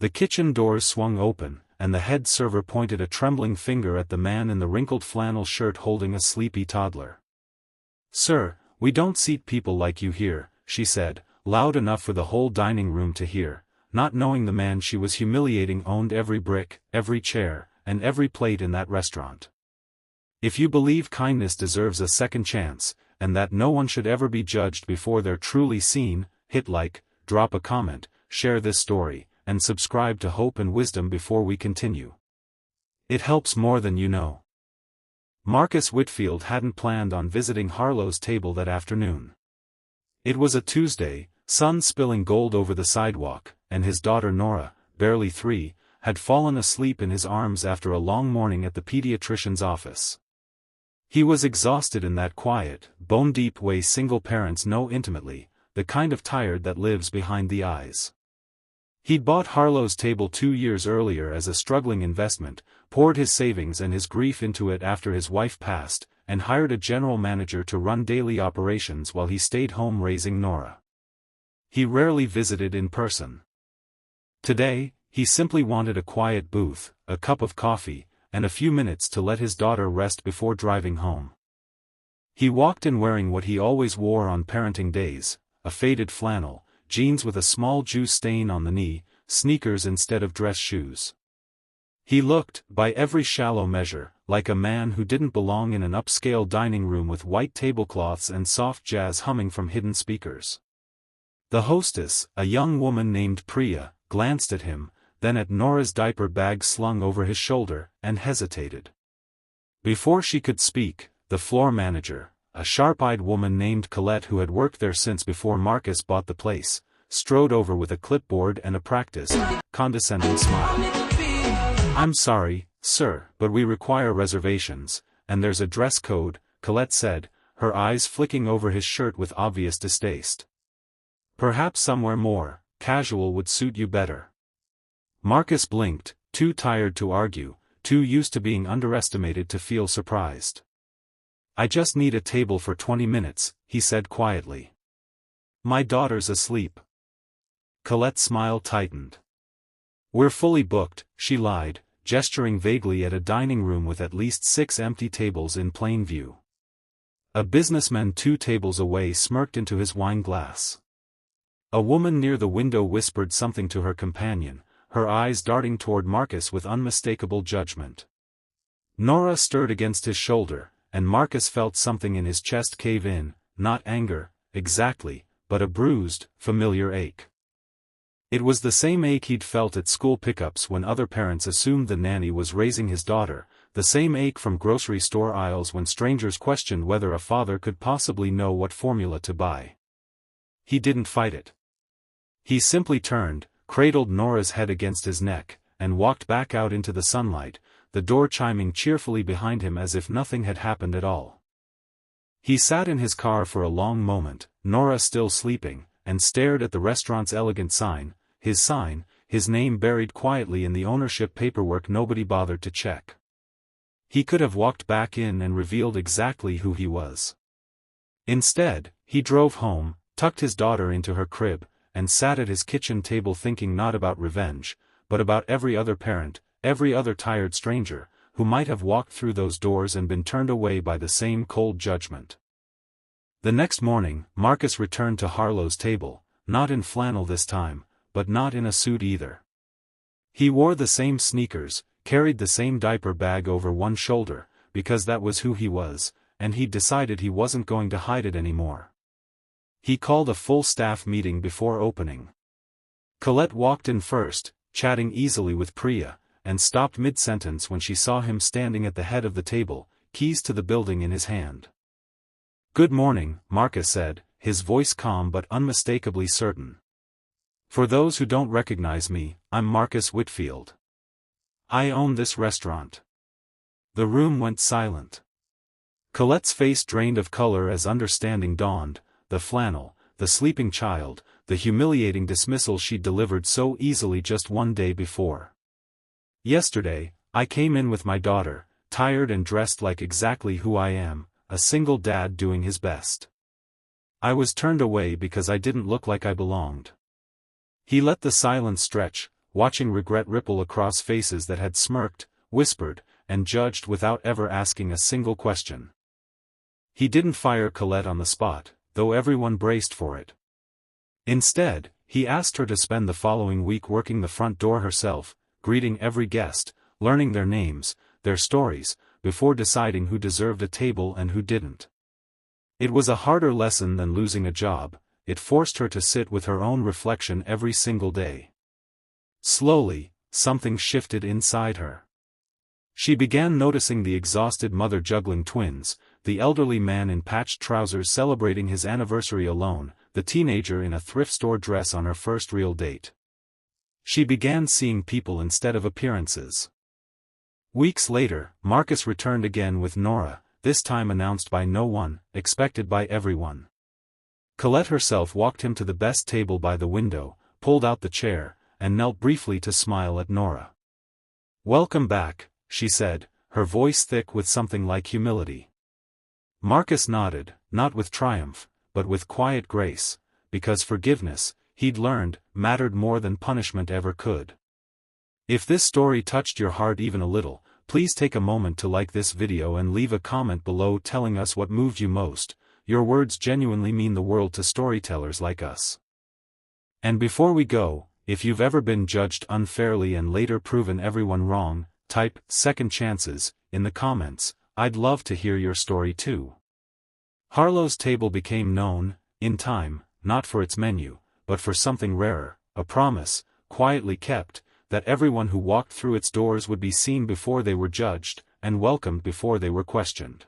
The kitchen doors swung open, and the head server pointed a trembling finger at the man in the wrinkled flannel shirt holding a sleepy toddler. "Sir, we don't seat people like you here," she said, loud enough for the whole dining room to hear, not knowing the man she was humiliating owned every brick, every chair, and every plate in that restaurant. "If you believe kindness deserves a second chance, and that no one should ever be judged before they're truly seen, hit like, drop a comment, share this story, and subscribe to Hope and Wisdom before we continue. It helps more than you know." Marcus Whitfield hadn't planned on visiting Harlow's table that afternoon. It was a Tuesday, sun spilling gold over the sidewalk, and his daughter Nora, barely 3, had fallen asleep in his arms after a long morning at the pediatrician's office. He was exhausted in that quiet, bone-deep way single parents know intimately, the kind of tired that lives behind the eyes. He'd bought Harlow's table 2 years earlier as a struggling investment, poured his savings and his grief into it after his wife passed, and hired a general manager to run daily operations while he stayed home raising Nora. He rarely visited in person. Today, he simply wanted a quiet booth, a cup of coffee, and a few minutes to let his daughter rest before driving home. He walked in wearing what he always wore on parenting days, a faded flannel, jeans with a small juice stain on the knee, sneakers instead of dress shoes. He looked, by every shallow measure, like a man who didn't belong in an upscale dining room with white tablecloths and soft jazz humming from hidden speakers. The hostess, a young woman named Priya, glanced at him, then at Nora's diaper bag slung over his shoulder, and hesitated. Before she could speak, the floor manager, a sharp-eyed woman named Colette who had worked there since before Marcus bought the place, strode over with a clipboard and a practiced, condescending smile. "I'm sorry, sir, but we require reservations, and there's a dress code," Colette said, her eyes flicking over his shirt with obvious distaste. "Perhaps somewhere more casual would suit you better." Marcus blinked, too tired to argue, too used to being underestimated to feel surprised. "I just need a table for 20 minutes, he said quietly. "My daughter's asleep." Colette's smile tightened. "We're fully booked," she lied, gesturing vaguely at a dining room with at least 6 empty tables in plain view. A businessman 2 tables away smirked into his wine glass. A woman near the window whispered something to her companion, her eyes darting toward Marcus with unmistakable judgment. Nora stirred against his shoulder, and Marcus felt something in his chest cave in, not anger, exactly, but a bruised, familiar ache. It was the same ache he'd felt at school pickups when other parents assumed the nanny was raising his daughter, the same ache from grocery store aisles when strangers questioned whether a father could possibly know what formula to buy. He didn't fight it. He simply turned, cradled Nora's head against his neck, and walked back out into the sunlight, the door chiming cheerfully behind him as if nothing had happened at all. He sat in his car for a long moment, Nora still sleeping, and stared at the restaurant's elegant sign, his name buried quietly in the ownership paperwork nobody bothered to check. He could have walked back in and revealed exactly who he was. Instead, he drove home, tucked his daughter into her crib, and sat at his kitchen table thinking not about revenge, but about every other parent, every other tired stranger, who might have walked through those doors and been turned away by the same cold judgment. The next morning, Marcus returned to Harlow's table, not in flannel this time, but not in a suit either. He wore the same sneakers, carried the same diaper bag over one shoulder, because that was who he was, and he'd decided he wasn't going to hide it anymore. He called a full staff meeting before opening. Colette walked in first, chatting easily with Priya, and stopped mid-sentence when she saw him standing at the head of the table, keys to the building in his hand. "Good morning," Marcus said, his voice calm but unmistakably certain. "For those who don't recognize me, I'm Marcus Whitfield. I own this restaurant." The room went silent. Colette's face drained of color as understanding dawned, the flannel, the sleeping child, the humiliating dismissal she'd delivered so easily just one day before. "Yesterday, I came in with my daughter, tired and dressed like exactly who I am, a single dad doing his best. I was turned away because I didn't look like I belonged." He let the silence stretch, watching regret ripple across faces that had smirked, whispered, and judged without ever asking a single question. He didn't fire Colette on the spot, though everyone braced for it. Instead, he asked her to spend the following week working the front door herself, greeting every guest, learning their names, their stories, before deciding who deserved a table and who didn't. It was a harder lesson than losing a job. It forced her to sit with her own reflection every single day. Slowly, something shifted inside her. She began noticing the exhausted mother juggling twins, the elderly man in patched trousers celebrating his anniversary alone, the teenager in a thrift store dress on her first real date. She began seeing people instead of appearances. Weeks later, Marcus returned again with Nora, this time announced by no one, expected by everyone. Colette herself walked him to the best table by the window, pulled out the chair, and knelt briefly to smile at Nora. "Welcome back," she said, her voice thick with something like humility. Marcus nodded, not with triumph, but with quiet grace, because forgiveness, he'd learned, mattered more than punishment ever could. If this story touched your heart even a little, please take a moment to like this video and leave a comment below telling us what moved you most. Your words genuinely mean the world to storytellers like us. And before we go, if you've ever been judged unfairly and later proven everyone wrong, type "second chances" in the comments. I'd love to hear your story too. Harlow's table became known, in time, not for its menu, but for something rarer, a promise, quietly kept, that everyone who walked through its doors would be seen before they were judged, and welcomed before they were questioned.